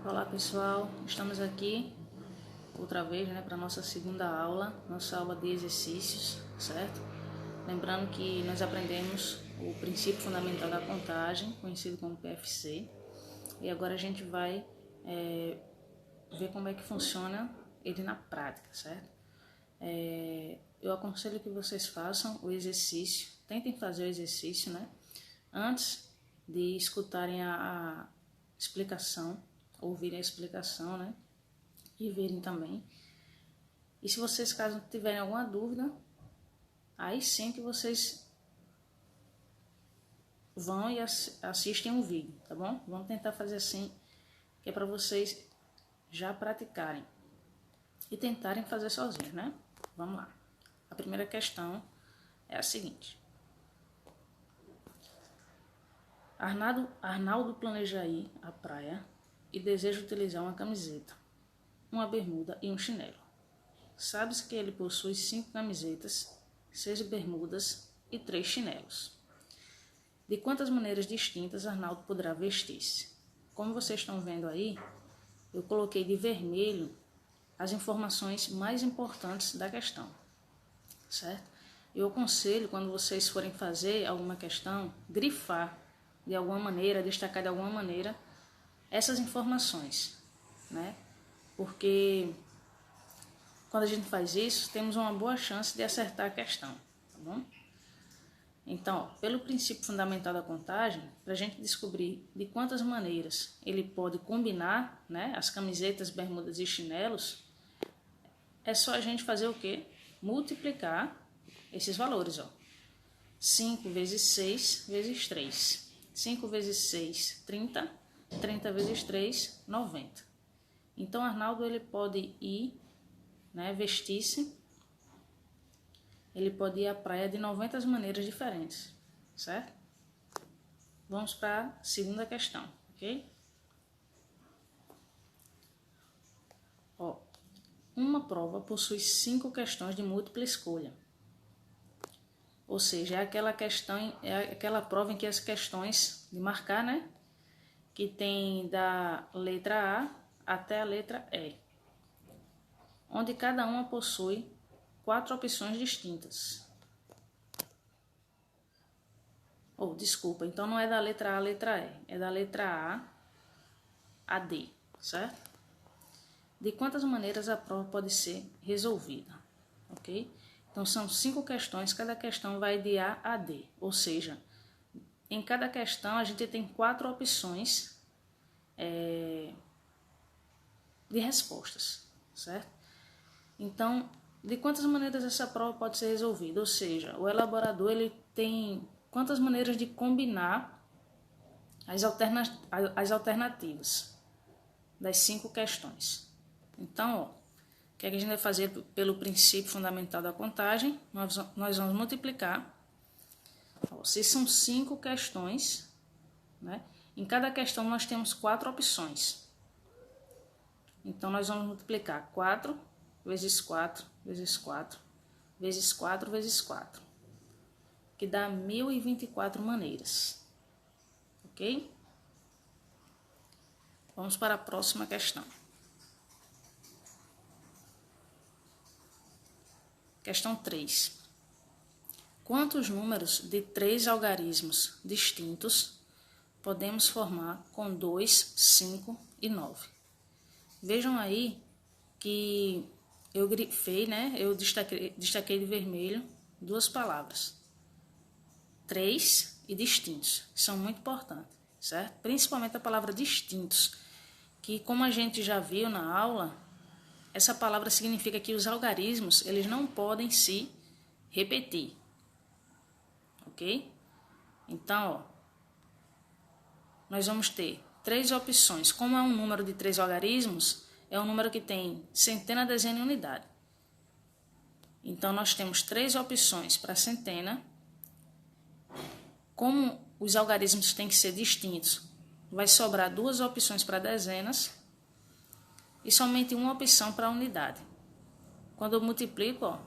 Olá pessoal, estamos aqui outra vez, para a nossa segunda aula, nossa aula de exercícios, certo? Lembrando que nós aprendemos o princípio fundamental da contagem, conhecido como PFC, e agora a gente vai ver como é que funciona ele na prática, certo? Eu aconselho que vocês façam o exercício, tentem fazer o exercício, antes de escutarem a explicação, ouvirem a explicação, e verem também. E se vocês, caso tiverem alguma dúvida, aí sim que vocês vão e assistem um vídeo, tá bom? Vamos tentar fazer assim, que é para vocês já praticarem e tentarem fazer sozinhos, Vamos lá. A primeira questão é a seguinte. Arnaldo planeja ir à praia e deseja utilizar uma camiseta, uma bermuda e um chinelo. Sabe-se que ele possui 5 camisetas, 6 bermudas e 3 chinelos. De quantas maneiras distintas Arnaldo poderá vestir-se? Como vocês estão vendo aí, eu coloquei de vermelho as informações mais importantes da questão, certo? Eu aconselho, quando vocês forem fazer alguma questão, grifar de alguma maneira, destacar de alguma maneira essas informações, Porque quando a gente faz isso, temos uma boa chance de acertar a questão, tá bom? Então, pelo princípio fundamental da contagem, para a gente descobrir de quantas maneiras ele pode combinar, as camisetas, bermudas e chinelos, é só a gente fazer o quê? Multiplicar esses valores, 5 vezes 6 vezes 3. 5 vezes 6, 30. 30 vezes 3, 90. Então, Arnaldo ele pode ir, vestir-se, ele pode ir à praia de 90 maneiras diferentes, certo? Vamos para a segunda questão, ok? Uma prova possui 5 questões de múltipla escolha. Ou seja, é aquela prova em que as questões de marcar, que tem da letra A até a letra E, onde cada uma possui 4 opções distintas. Desculpa, então não é da letra A à letra E, é da letra A a D, certo? De quantas maneiras a prova pode ser resolvida, ok? Então são 5 questões, cada questão vai de A a D, ou seja, em cada questão a gente tem 4 opções de respostas, certo? Então, de quantas maneiras essa prova pode ser resolvida? Ou seja, o elaborador ele tem quantas maneiras de combinar as alternativas das 5 questões. Então, o que a gente vai fazer pelo princípio fundamental da contagem? Nós vamos multiplicar. Se são 5 questões, em cada questão nós temos 4 opções. Então, nós vamos multiplicar 4 vezes 4 vezes 4 vezes 4 vezes 4, que dá 1024 maneiras. Ok? Vamos para a próxima questão. Questão 3. Quantos números de 3 algarismos distintos podemos formar com 2, 5 e 9? Vejam aí que eu grifei, eu destaquei de vermelho 2 palavras. 3 e distintos, que são muito importantes, certo? Principalmente a palavra distintos, que como a gente já viu na aula, essa palavra significa que os algarismos, eles não podem se repetir, ok? Então, nós vamos ter 3 opções. Como é um número de 3 algarismos, é um número que tem centena, dezena e unidade. Então, nós temos 3 opções para centena. Como os algarismos têm que ser distintos, vai sobrar 2 opções para dezenas e somente uma opção para unidade. Quando eu multiplico,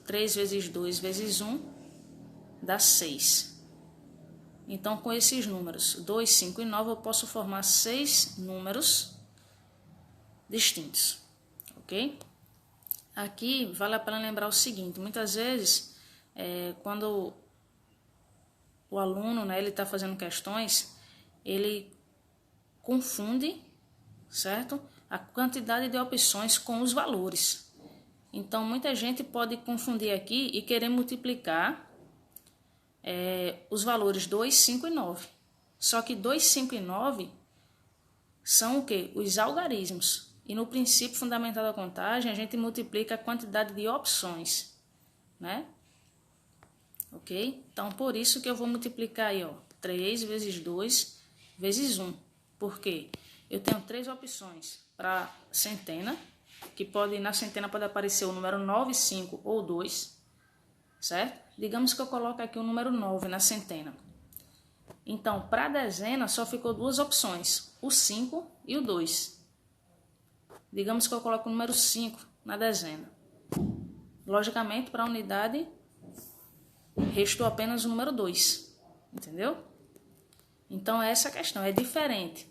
3 vezes 2 vezes 1 dá 6. Então, com esses números 2, 5 e 9, eu posso formar 6 números distintos, ok? Aqui vale a pena lembrar o seguinte, muitas vezes, quando o aluno, né, ele está fazendo questões, ele confunde, certo? A quantidade de opções com os valores. Então, muita gente pode confundir aqui e querer multiplicar os valores 2, 5 e 9. Só que 2, 5 e 9 são o quê? Os algarismos. E no princípio fundamental da contagem, a gente multiplica a quantidade de opções, né? Ok? Então, por isso que eu vou multiplicar aí, ó, 3 vezes 2 vezes 1. Por quê? Eu tenho 3 opções para centena, que na centena pode aparecer o número 9, 5 ou 2, certo? Digamos que eu coloco aqui o número 9 na centena. Então, para a dezena só ficou 2 opções, o 5 e o 2. Digamos que eu coloco o número 5 na dezena. Logicamente, para a unidade, restou apenas o número 2, entendeu? Então, essa é a questão, é diferente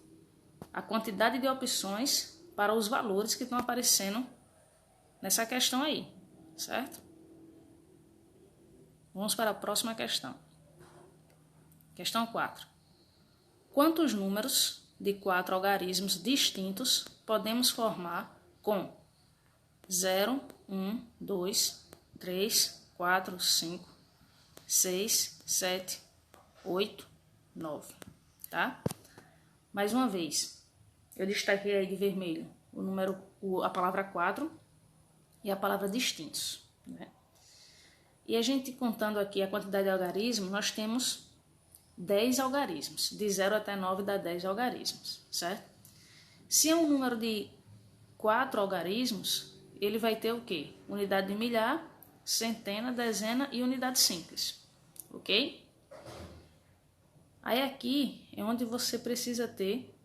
a quantidade de opções para os valores que estão aparecendo nessa questão aí, certo? Vamos para a próxima questão. Questão 4. Quantos números de 4 algarismos distintos podemos formar com 0, 1, 2, 3, 4, 5, 6, 7, 8, 9, tá? Mais uma vez, eu destaquei aí de vermelho a palavra 4 e a palavra distintos, né? E a gente contando aqui a quantidade de algarismos, nós temos 10 algarismos, de 0 até 9 dá 10 algarismos, certo? Se é um número de 4 algarismos, ele vai ter o quê? Unidade de milhar, centena, dezena e unidade simples, ok? Aí aqui é onde você precisa ter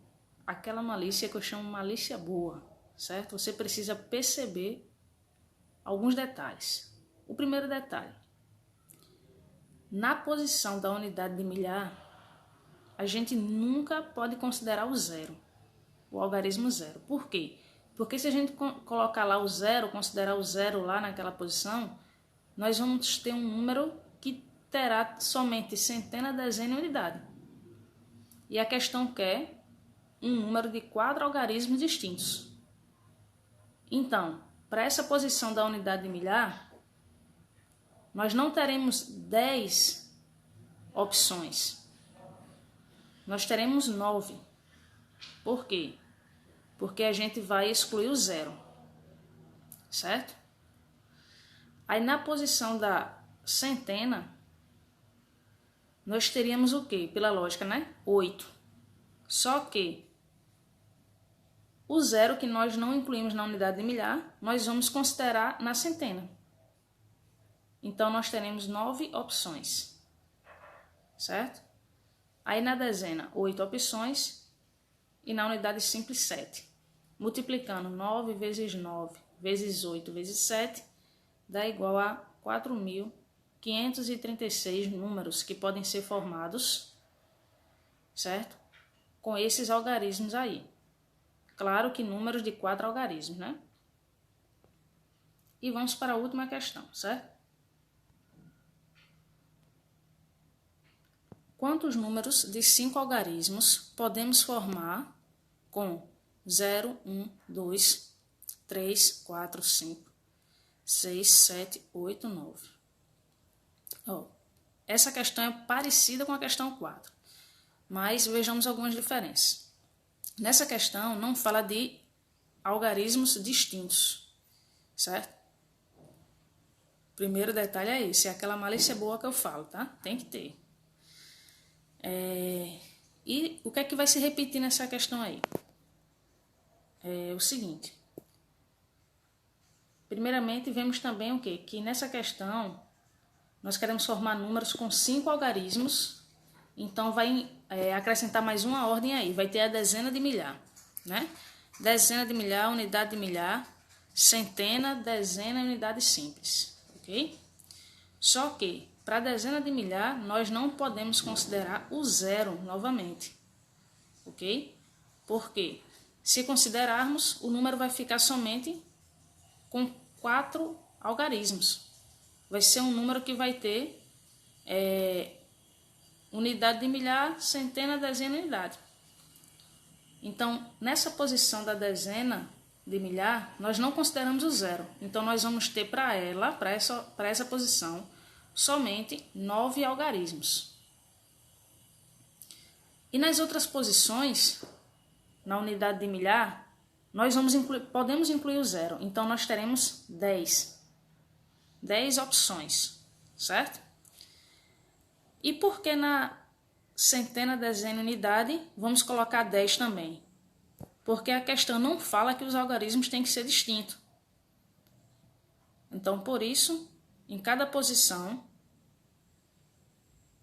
aquela malícia que eu chamo malícia boa, certo? Você precisa perceber alguns detalhes. O primeiro detalhe, na posição da unidade de milhar, a gente nunca pode considerar o zero, o algarismo zero. Por quê? Porque se a gente colocar lá o zero, considerar o zero lá naquela posição, nós vamos ter um número que terá somente centena, dezena e unidade. E a questão quer um número de 4 algarismos distintos. Então, para essa posição da unidade de milhar, nós não teremos 10 opções. Nós teremos 9. Por quê? Porque a gente vai excluir o zero, certo? Aí na posição da centena, nós teríamos o quê? Pela lógica, né? 8. Só que o zero que nós não incluímos na unidade de milhar, nós vamos considerar na centena. Então, nós teremos 9 opções, certo? Aí na dezena, 8 opções e na unidade simples 7. Multiplicando 9 vezes 9 vezes 8 vezes 7 dá igual a 4.536 números que podem ser formados, certo? Com esses algarismos aí. Claro que números de 4 algarismos, né? E vamos para a última questão, certo? Quantos números de 5 algarismos podemos formar com 0, 1, 2, 3, 4, 5, 6, 7, 8, 9? Essa questão é parecida com a questão 4, mas vejamos algumas diferenças. Nessa questão não fala de algarismos distintos, certo? Primeiro detalhe é esse, é aquela malícia boa que eu falo, tá? Tem que ter. E o que é que vai se repetir nessa questão aí? É o seguinte. Primeiramente, vemos também o quê? Que nessa questão, nós queremos formar números com 5 algarismos, então vai acrescentar mais uma ordem aí, vai ter a dezena de milhar, né? Dezena de milhar, unidade de milhar, centena, dezena e unidade simples, ok? Só que, para a dezena de milhar, nós não podemos considerar o zero novamente, ok? Por quê? Se considerarmos, o número vai ficar somente com 4 algarismos. Vai ser um número que vai ter unidade de milhar, centena, dezena e unidade. Então, nessa posição da dezena de milhar, nós não consideramos o zero. Então, nós vamos ter para essa posição, somente 9 algarismos. E nas outras posições, na unidade de milhar, nós podemos incluir o zero. Então, nós teremos 10 opções, certo? E por que na centena, dezena e unidade vamos colocar 10 também? Porque a questão não fala que os algarismos têm que ser distintos. Então, por isso, em cada posição,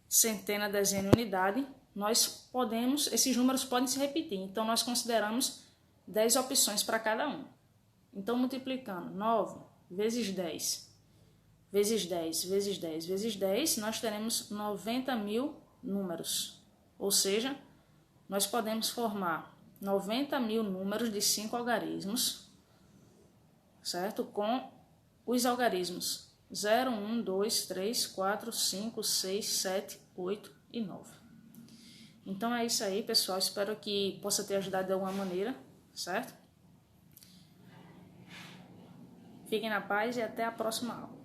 centena, dezena e unidade, esses números podem se repetir. Então, nós consideramos 10 opções para cada um. Então, multiplicando 9 vezes 10, vezes 10, vezes 10, vezes 10, nós teremos 90.000 números. Ou seja, nós podemos formar 90.000 números de 5 algarismos, certo? Com os algarismos 0, 1, 2, 3, 4, 5, 6, 7, 8 e 9. Então é isso aí, pessoal. Espero que possa ter ajudado de alguma maneira, certo? Fiquem na paz e até a próxima aula.